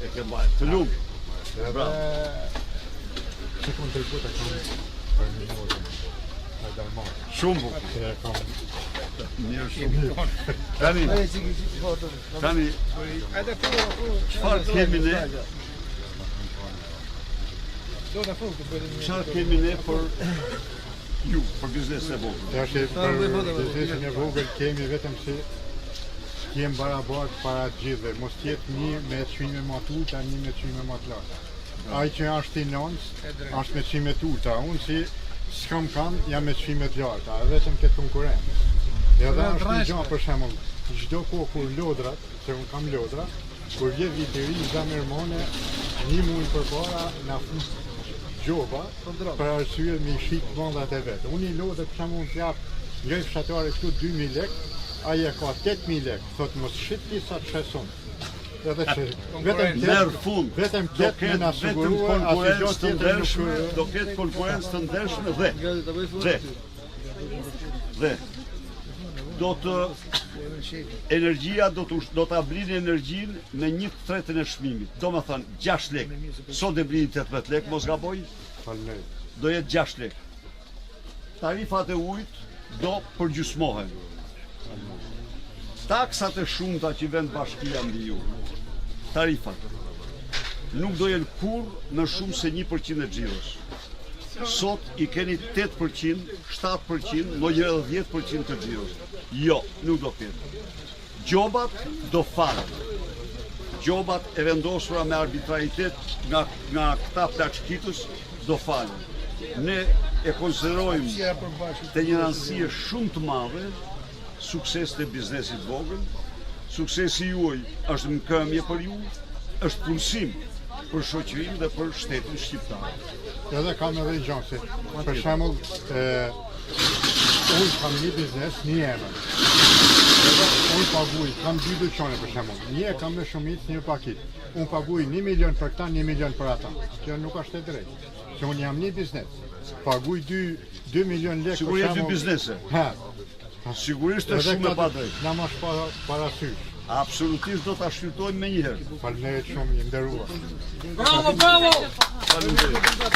E ke bajt, të lumë. Që kontributa kam për mimozën e Dalmat. Shumë bukur. E kam Mirë shumë. Tani, çfarë kemi ne? Çfarë kemi ne për ju, për biznes e vogël? Tash për biznesin e vogël kemi vetëm se jem barabart para të gjithëve. Mos jetë një me çmime më të ulta, një me çmime më të larta. Ai që është i nonës, është me çmime të ulta. Unë si s'kam kanë, jam me çmime të larta, vetëm këtë konkurrencë. Edhe është një gjë për shembull, çdo kohë kur lodrat, se unë kam lodra, kur vjen viti i ri, zamermone, një muaj përpara na fut gjoba për arsye me shik vendat e vet. Unë i lodhe për shembull të jap nga fshatare këtu 2000 lekë, ai e ka 8000 lekë, thot mos shit ti sa të sheson. Edhe që vetëm këtë me na siguruar asë gjë tjetër nuk do ketë konkurrencë të ndershme dhe do të energjia do ta blinë energjinë me 1/3 e çmimit. Domethënë 6 lekë. Sot e blini 18 lekë, mos gaboj. Do jetë 6 lekë. Tarifat e ujit do përgjysmohen. Taksat e shumta që vend bashkia mbi ju. Tarifat nuk do jenë kurrë më shumë se 1% e xhiros. Sot i keni 8%, 7%, në 10% të xhiros. Jo, nuk do ketë. Gjobat do falen. Gjobat e vendosura me arbitraritet nga këta plaçkitës do falen. Ne e konsiderojmë të një rëndësie shumë të madhe sukses të biznesit vogël. Suksesi juaj është mkëmje për ju, është punësim për shoqërinë dhe për shtetin shqiptar. Edhe kam edhe gjë se për shembull unë kam një biznes, një emër. Unë paguaj, kam 2 dyqane për shembull. Një e kam me shumicë, një pakit. Unë paguaj 1 milion për këta, 1 milion për ata. Kjo nuk është e drejtë. Se unë jam një biznes. Paguaj 2 milion lekë për shembull. Sigurisht dy biznese. Sigurisht është shumë e padrejtë. Na më parasysh. Absolutisht do ta shqyrtojmë me njëherë. Faleminderit shumë, i nderuar. Bravo, bravo! Faleminderit.